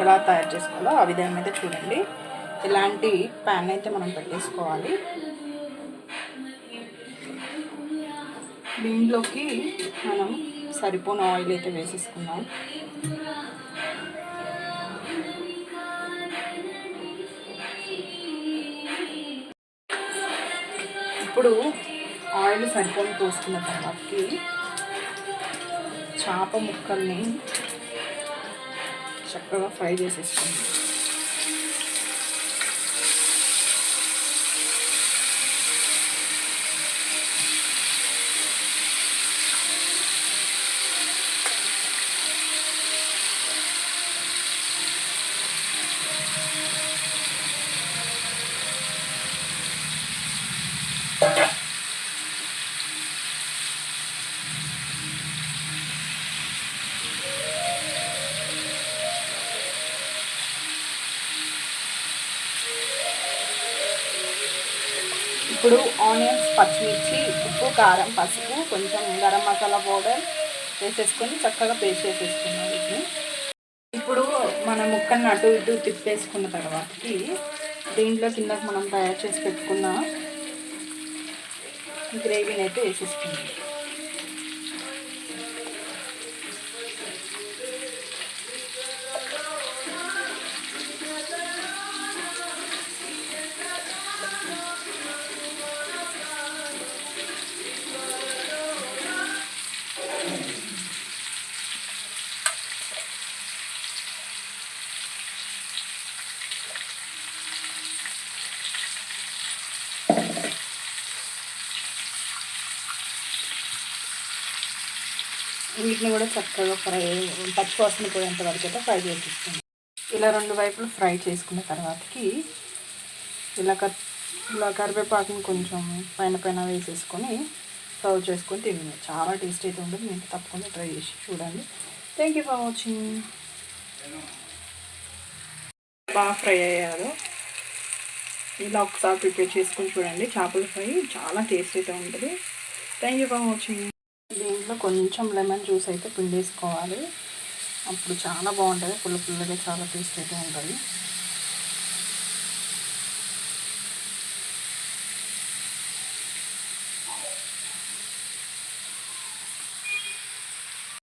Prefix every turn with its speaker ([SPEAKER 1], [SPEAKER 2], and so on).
[SPEAKER 1] ఎలా తయారు చేసుకోవాలో ఆ విధంగా అయితే చూడండి. ఇలాంటి ప్యాన్ అయితే మనం పెట్టేసుకోవాలి. దీంట్లోకి మనం సరిపోని ఆయిల్ అయితే వేసేసుకున్నాం. ఇప్పుడు ఆయిల్ సరిపోని పోసుకున్న తర్వాతకి చేప ముక్కల్ని చక్కగా ఫ్రై చేసేసుకుందాం. ఇప్పుడు ఆనియన్స్, పచ్చిమిర్చి, ఉప్పు, కారం, పసుపు, కొంచెం గరం మసాలా పౌడర్ వేసేసుకొని చక్కగా పేస్ట్ చేసేసుకున్నాం వీటిని. ఇప్పుడు మన ముక్కని అటు ఇటు తిప్పేసుకున్న తర్వాతకి దీంట్లో కిందకి మనం తయారు చేసి పెట్టుకున్న గ్రేవీని అయితే వేసేసుకున్నాం. వీటిని కూడా చక్కగా పచ్చివాసన పోయేంత వరకు అయితే ఫ్రై చేసేసుకుందాం. ఇలా 2 వైపులు ఫ్రై చేసుకున్న తర్వాతకి ఇలా కరివేపాకుని కొంచెం పైన వేసేసుకొని సర్వ్ చేసుకొని తినండి. చాలా టేస్ట్ అయితే ఉంటుంది. మీరు తప్పకుండా ట్రై చేసి చూడండి. Thank you for watching. బాగా ఫ్రై అయ్యారు. ఇలా ఒకసారి ప్రిపేర్ చేసుకొని చూడండి. చేపల ఫ్రై చాలా టేస్ట్ అయితే ఉంటుంది. Thank you for watching. దీంట్లో కొంచెం లెమన్ జ్యూస్ అయితే పిండేసుకోవాలి. అప్పుడు చాలా బాగుంటుంది. పుల్లగా చాలా టేస్ట్ అయితే ఉంటుంది.